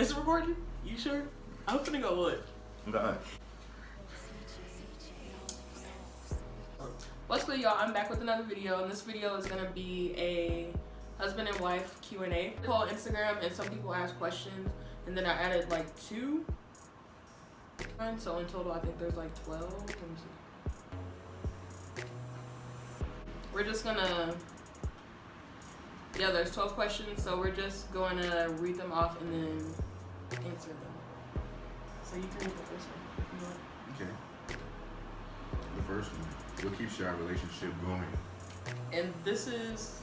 Is it recording? You sure? I'm finna go look. Okay. What's good, y'all? I'm back with another video, and this video is gonna be a husband and wife Q&A. I call Instagram, and some people ask questions, and then I added like 2. So in total, I think there's like 12. Let me see. We're just gonna, there's 12 questions, so we're just going to read them off and then answer them. So you can read the first one if you want. Okay. The first one. What keeps your relationship going? And this is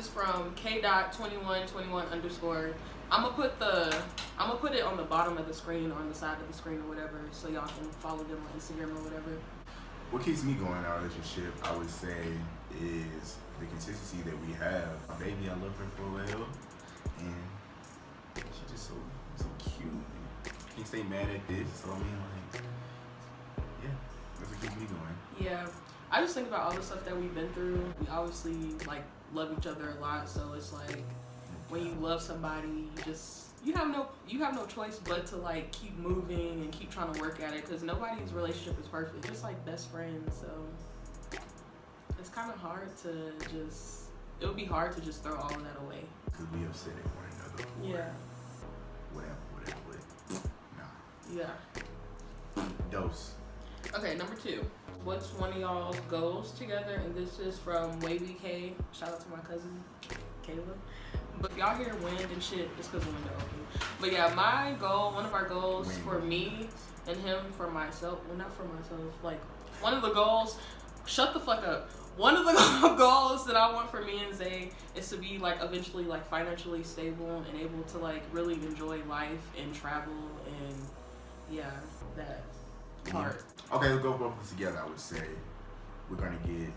from k.2121_. I'm gonna put it on the bottom of the screen or on the side of the screen or whatever, so y'all can follow them on Instagram or whatever. What keeps me going in our relationship, I would say, is the consistency that we have. My baby, I love her for well, and she's just so cute. Can't stay mad at this. So I mean, like, yeah, that's what keeps me going. Yeah, I just think about all the stuff that we've been through. We obviously like love each other a lot, so it's like when you love somebody, you have no choice but to like keep moving and keep trying to work at it, because nobody's relationship is perfect, just like best friends. So it's kind of hard to it would be hard to just throw all of that away. Because we upset at one another. Yeah. Whatever. Nah. Yeah. Dose. Okay, number 2. What's one of y'all's goals together? And this is from Wavy K. Shout out to my cousin, Kayla. But if y'all hear wind and shit, it's because the window open. But yeah, one of our goals for me and him, for myself, well, not for myself, like, one of the goals, shut the fuck up. One of the goals that I want for me and Zay is to be, like, eventually, like, financially stable and able to, like, really enjoy life and travel and, yeah, that part. Okay, let's go both together. I would say we're gonna get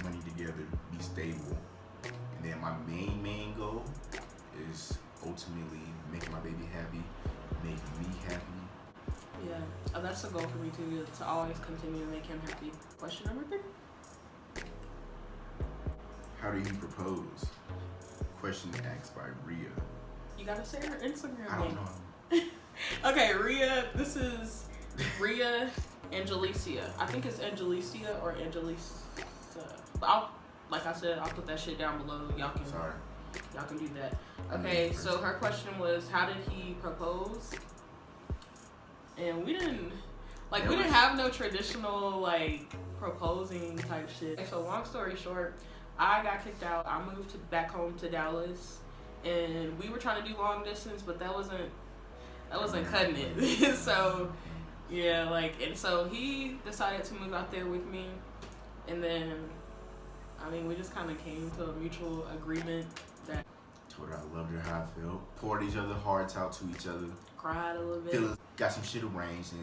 money together, be stable, and then my main goal is ultimately making my baby happy, making me happy. Yeah, that's a goal for me too, to always continue to make him happy. Question number 3. How do you propose? Question asked by Rhea. You gotta say her Instagram I don't name. know. Okay, Rhea. This is Rhea Angelicia. I think it's Angelicia or Angelisa. But like I said, I'll put that shit down below. Y'all can do that. Okay, so her question was, how did he propose? And we didn't have no traditional like proposing type shit. So long story short, I got kicked out. I moved back home to Dallas, and we were trying to do long distance, but that wasn't cutting it. So yeah, and so he decided to move out there with me, and then I mean, we just kind of came to a mutual agreement that. Told her I loved her, how I felt. Poured each other hearts out to each other. Cried a little bit. Got some shit arranged,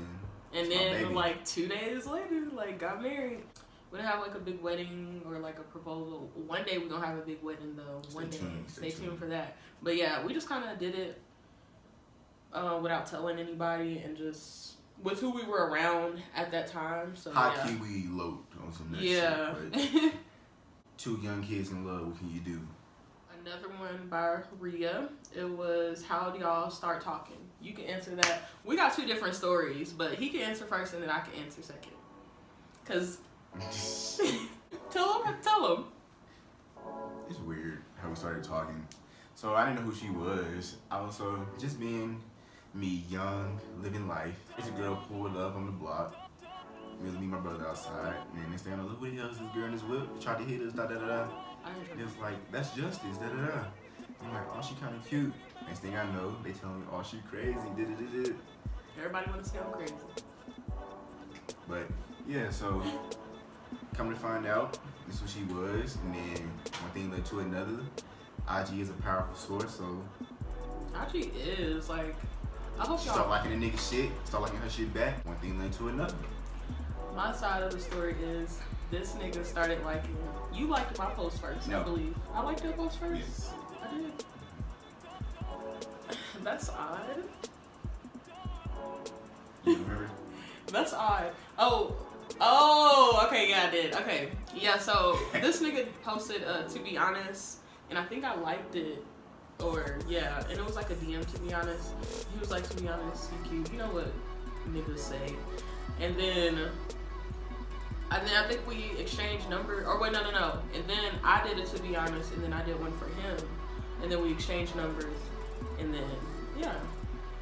and then like 2 days later, like got married. We didn't have like a big wedding or like a proposal. One day we're gonna have a big wedding though. Stay tuned for that. But yeah, we just kind of did it without telling anybody and just with who we were around at that time. So hot Kiwi eloped on some next shit. But 2 young kids in love, what can you do? Another one by Rhea. It was, how do y'all start talking? You can answer that. We got 2 different stories, but he can answer first and then I can answer second. Cause tell him. It's weird how we started talking. So I didn't know who she was. I was just being me, young, living life. There's a girl pulled up on the block. Me and my brother outside, and then next thing I know, look, what the hell is this girl in this whip? Tried to hit us, da da da da. And it's like, that's justice, da da da. I'm like, oh, she kind of cute. Next thing I know, they tell me, oh, she crazy, da da da da. Everybody wants to say I'm crazy. But yeah, so come to find out, this is what she was, and then one thing led to another. IG is a powerful source, so. IG is like, I hope y'all start liking the nigga shit, start liking her shit back. One thing led to another. My side of the story is this nigga started liking. You liked my post first, no. I believe. I liked your post first. Yes. I did. That's odd. You remember? That's odd. Oh, okay, yeah, I did. Okay, yeah. So this nigga posted, to be honest, and I think I liked it. Or yeah, and it was like a DM, to be honest. He was like, to be honest, you cute. You know what niggas say. And then I think we exchanged numbers. Or wait, no. And then I did it, to be honest, and then I did one for him. And then we exchanged numbers. And then, yeah.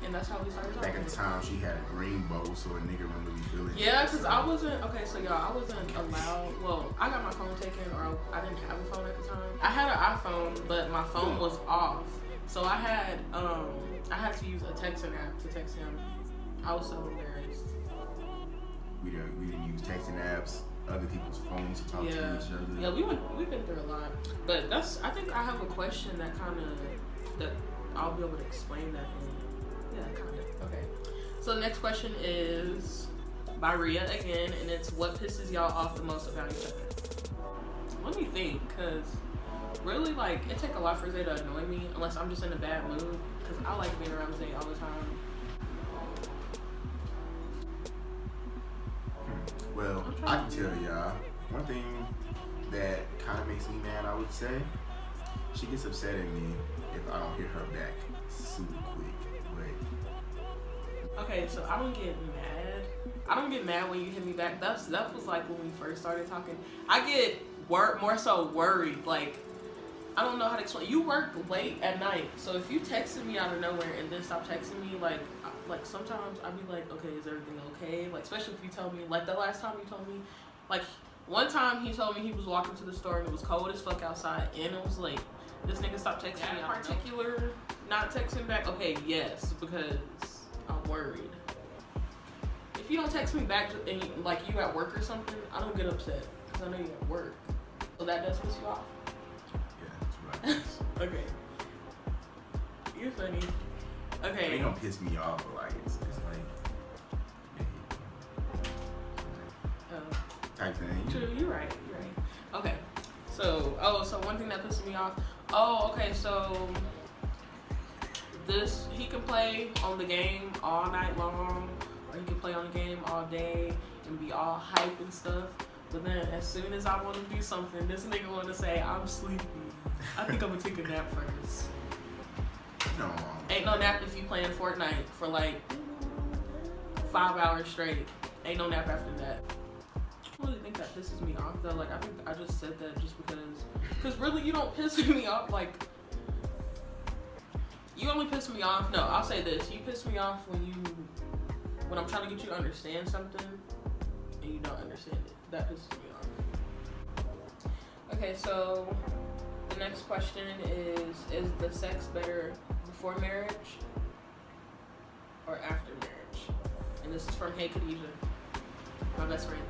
And that's how we started talking. Back in the time, she had a green bow, so a nigga wouldn't really feel it. Yeah, because I wasn't, okay, so y'all, I wasn't allowed, well, I got my phone taken, or I didn't have a phone at the time. I had an iPhone, but my phone was off. So I had to use a texting app to text him. I was so embarrassed. We didn't use texting apps, other people's phones to talk to each other. Yeah, we've been through a lot. But I think I have a question that I'll be able to explain that in. Yeah, kind of. Okay. So the next question is by Rhea again, and it's what pisses y'all off the most about each other? Let me think, because really, like, it take a lot for Zay to annoy me, unless I'm just in a bad mood, because I like being around Zay all the time. Well, I can tell y'all, one thing that kind of makes me mad, I would say, she gets upset at me if I don't hit her back super quick. Okay, so I don't get mad. I don't get mad when you hit me back. That was like when we first started talking. I get more so worried. Like, I don't know how to explain. You work late at night, so if you texted me out of nowhere and then stop texting me, like sometimes I'd be like, okay, is everything okay? Like, especially if you tell me, like the last time you told me, like one time he told me he was walking to the store and it was cold as fuck outside and it was late. This nigga stopped texting me. Particular, not texting back. Okay, yes, because I'm worried. If you don't text me back and like you at work or something, I don't get upset because I know you're at work. So that does piss you off. Yeah, that's right. Okay. You're funny. Okay. I mean, it don't piss me off, but like it's like type thing. True. You're right. Okay. So one thing that pisses me off. Oh, okay. So he can play on the game all night long, or he can play on the game all day and be all hype and stuff. But then as soon as I want to do something, this nigga want to say, I'm sleepy. I think I'm going to take a nap first. No. Ain't no nap if you playing Fortnite for like 5 hours straight. Ain't no nap after that. I really think that pisses me off though. Like, I think I just said that just because really you don't piss me off. Like, you only piss me off. No, I'll say this. You piss me off when I'm trying to get you to understand something and you don't understand it. That pisses me off. Okay, so the next question is the sex better before marriage or after marriage? And this is from Hey Khadijah, my best friend.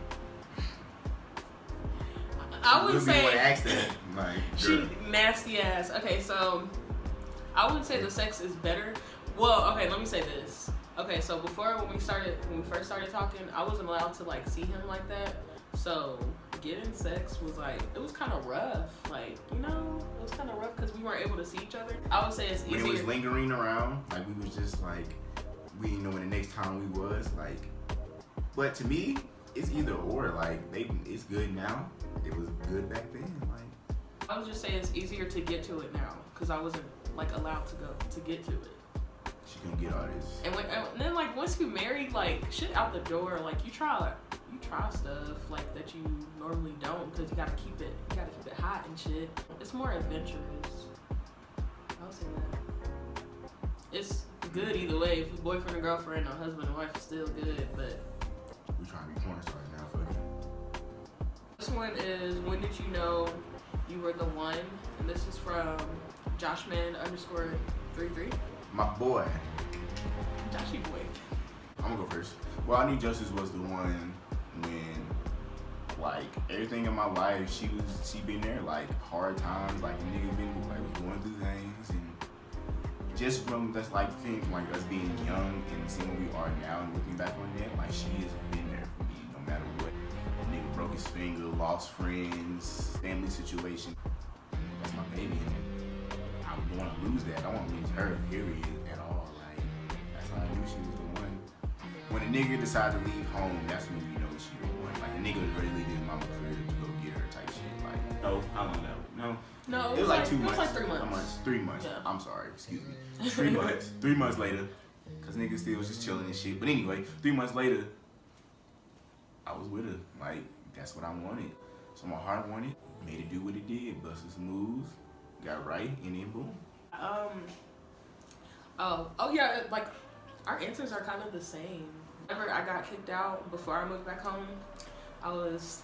I would say ask that, like, she nasty ass. Okay, so I wouldn't say the sex is better. Well, okay, let me say this. Okay, so when we first started talking, I wasn't allowed to like see him like that. So getting sex was like, it was kind of rough. Like, you know, it was kind of rough because we weren't able to see each other. I would say it's easier. When it was lingering around, like we was just like, we didn't know when the next time we was like. But to me, it's either or. Like, it's good now. It was good back then. Like, I would just say it's easier to get to it now because I wasn't like allowed to get to it. She couldn't get all this. And then like once you married, like shit out the door. Like you try stuff like that you normally don't because you gotta keep it hot and shit. It's more adventurous. I'll say that. It's good either way. If it's boyfriend or girlfriend or husband and wife, it's still good. But we trying to be porn stars now, fuck it. This one is, when did you know you were the one? And this is from Joshman_33. My boy. Joshy boy. I'm gonna go first. Well, I knew Justice was the one when, like, everything in my life, she been there, like, hard times, like, the nigga been, like, was going through things, and just from, that's, like, things from, like, us being young and seeing where we are now and looking back on that, like, she has been there for me, no matter what. The nigga broke his finger, lost friends, family situation. That's my baby, and I don't want to lose that. I don't want to lose her, period, at all. Like, that's how I knew she was the one. When a nigga decided to leave home, that's when you know she the one. Like, a nigga was ready to leave his mama crib to go get her type shit. Like, no, I don't know. No. No, No, it was like 2 months. It was like 3 months. 3 months. Yeah. I'm sorry, excuse me. 3 months. 3 months later, cause niggas still was just chilling and shit. But anyway, 3 months later, I was with her. Like, that's what I wanted. So my heart wanted, made it do what it did, busted some moves, got right, and then boom. Oh yeah, like our answers are kind of the same. Whenever I got kicked out before I moved back home, I was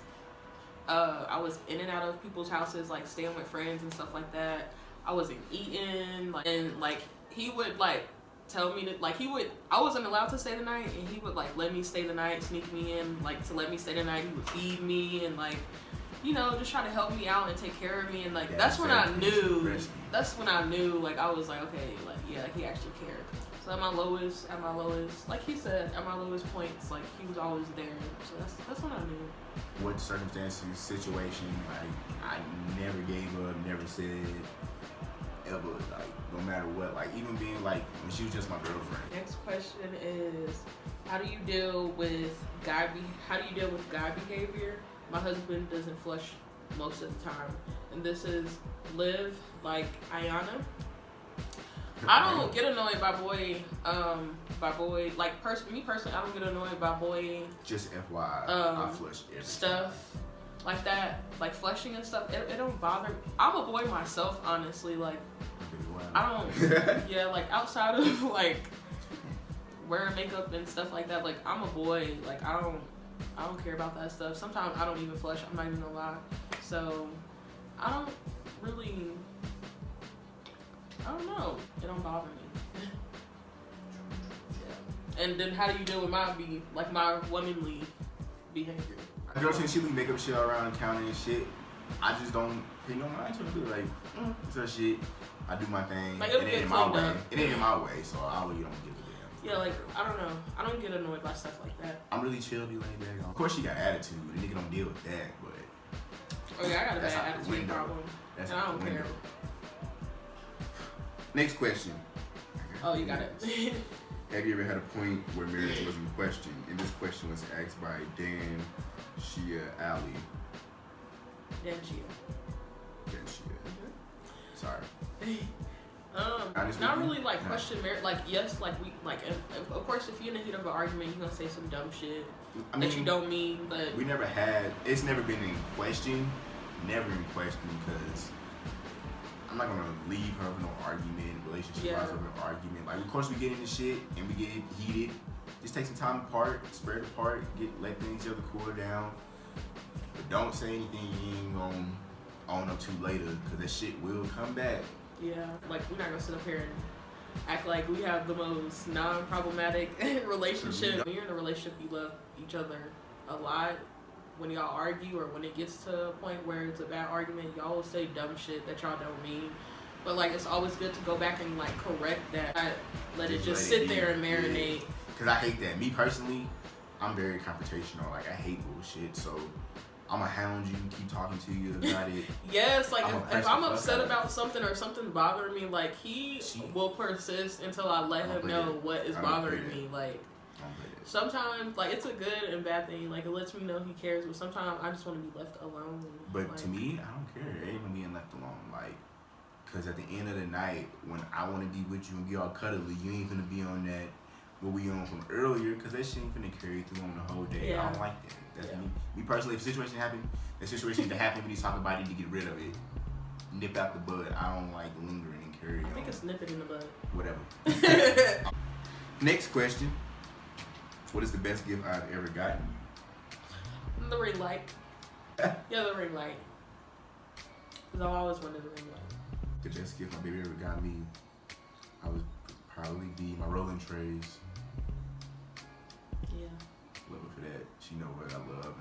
in and out of people's houses, like staying with friends and stuff like that. I wasn't eating, and like he would like tell me that like I wasn't allowed to stay the night, and he would like let me stay the night, sneak me in like to let me stay the night. He would feed me and like, you know, just try to help me out and take care of me. And like that's when I knew like I was like, okay, like yeah, he actually cared. So at my lowest, like he said, at my lowest points, like he was always there. So that's when I knew. What circumstances, situation, like I never gave up, never said ever, like no matter what, like even being like when she was just my girlfriend. Next question is, how do you deal with guy behavior? My husband doesn't flush most of the time, and this is Liv, like Ayana. I don't get annoyed by boy, like me personally, I don't get annoyed by boy. Just FYI, I flush everything. Stuff like that, like flushing and stuff. It don't bother me. I'm a boy myself, honestly. Like I don't, yeah, like outside of like wearing makeup and stuff like that. Like I'm a boy. Like I don't care about that stuff. Sometimes I don't even flush. I'm not even gonna lie. So I don't really. I don't know. It don't bother me. Yeah. And then how do you deal with my womanly behavior? Girl, since she leave makeup shit around the counter and shit, I just don't pay no mind to it. Like, it's her shit. I do my thing. Like, it ain't in my way. It ain't in my way, so I really don't give a damn. Yeah, like, I don't know. I don't get annoyed by stuff like that. I'm really chill, be laid back. Of course, she got attitude. The nigga don't deal with that, but. Oh, yeah, I got a bad attitude problem. That's and I don't care. Next question. Oh, you got it. Have you ever had a point where marriage was in question? And this question was asked by Dan Shia Ali. Dan Shia. Mm-hmm. Sorry. Not really like question marriage. Like yes, like we like. Of course, if you're in the heat of an argument, you're gonna say some dumb shit that you don't mean. But we never had. It's never been in question. Never in question because I'm not gonna leave her with no argument, relationship-wise over an argument. Like, of course, we get into shit and we get heated. Just take some time apart, spread apart, let things other cool down. But don't say anything you ain't gonna own up to later, because that shit will come back. Yeah, like we're not gonna sit up here and act like we have the most non-problematic relationship. When you're in a relationship, you love each other a lot. When y'all argue or when it gets to a point where it's a bad argument, y'all will say dumb shit that y'all don't mean. But like it's always good to go back and like correct that. Not let it just sit there and marinate. Because I hate that. Me personally, I'm very confrontational. Like I hate bullshit. So I'm gonna hound you, keep talking to you about it. Yes, like if I'm upset about something or something bothering me, like he will persist until I let him know what is bothering me. Like sometimes, like it's a good and bad thing. Like it lets me know he cares, but sometimes I just want to be left alone. But like, to me, I don't care. It ain't even being left alone. Like, cause at the end of the night, when I want to be with you and be all cuddly, you ain't gonna be on that what we on from earlier, cause that shit ain't finna carry through on the whole day. I don't like that. That's me. Me personally, if a situation happen, that situation need to happen. We need to talk about it to get rid of it. Nip out the bud. I don't like lingering and carry on. I think it's nip it in the bud. Whatever. Next question. What is the best gift I've ever gotten? The ring light. Yeah, the ring light. Because I've always wanted the ring light. The best gift my baby ever got me, I would probably be my rolling trays. Yeah. Love her for that. She know what I love.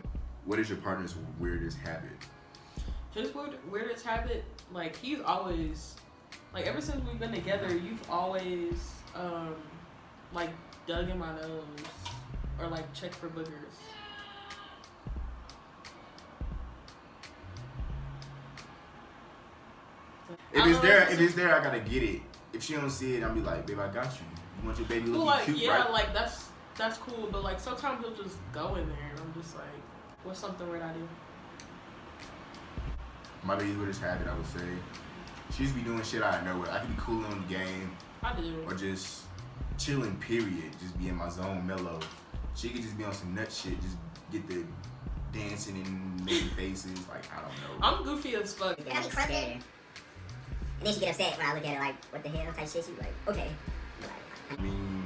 What is your partner's weirdest habit? His weirdest habit, like he's always, like ever since we've been together, you've always, like dug in my nose or like checked for boogers. If it's there, I gotta get it. If she don't see it, I'll be like, babe, I got you. You want your baby looking like, cute, yeah, right? like that's cool, but like sometimes he'll just go in there and I'm just like, what's something weird I do? My baby's weirdest habit, I would say, She just be doing shit out of nowhere. I could be cooling on the game. I do. Or just chilling, period. Just be in my zone, mellow. She could just be on some nut shit. Just get the dancing and making faces. Like, I don't know. I'm goofy as fuck. I be scared. And then she get upset when I look at her like, what the hell type shit. She be like, okay. I mean,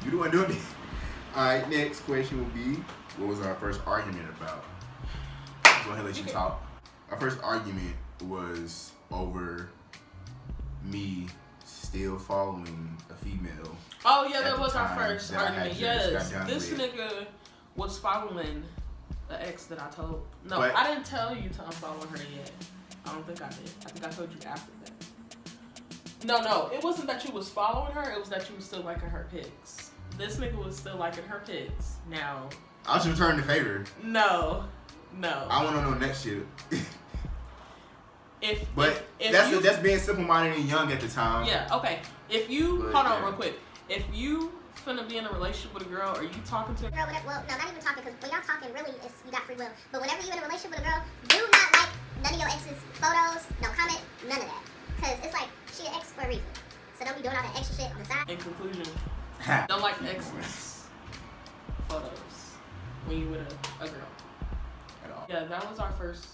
you the one doing it. Alright, next question will be, what was our first argument about? Go ahead and let you talk. Our first argument was over me still following a female. Oh yeah, that was our first argument. Yes, this with. nigga was following the ex that I told. No, But, I didn't tell you to unfollow her yet. I don't think I did. I think I told you after that. No, it wasn't that you was following her. It was that you was still liking her pics. This nigga was still liking her pics. Now, I should return the favor. No. I want to know next shit. If that's being simple-minded and young at the time. Yeah. Okay. If you hold on real quick. If you finna be in a relationship with a girl, are you talking to a girl? Well, no, not even talking, because when y'all talking, really, it's, you got free will. But whenever you're in a relationship with a girl, do not like none of your ex's photos. Don't comment none of that, because it's like she an ex for a reason. So don't be doing all that extra shit on the side. In conclusion, don't like exes photos when you with a girl at all. Yeah, that was our first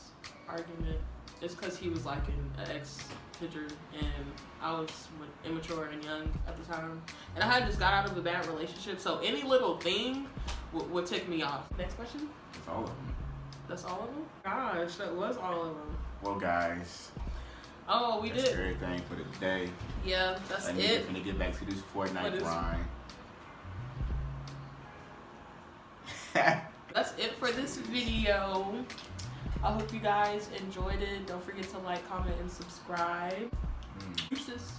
argument. It's because he was liking an ex picture and I was immature and young at the time, and I had just got out of a bad relationship, so any little thing would tick me off. Next question. That's all of them. That's all of them? Gosh, that was all of them. Well, guys. Oh, we that's did. everything for the day. Yeah, that's it. We're gonna get back to this Fortnite grind. That's it for this video. I hope you guys enjoyed it. Don't forget to like, comment, and subscribe. Deuces.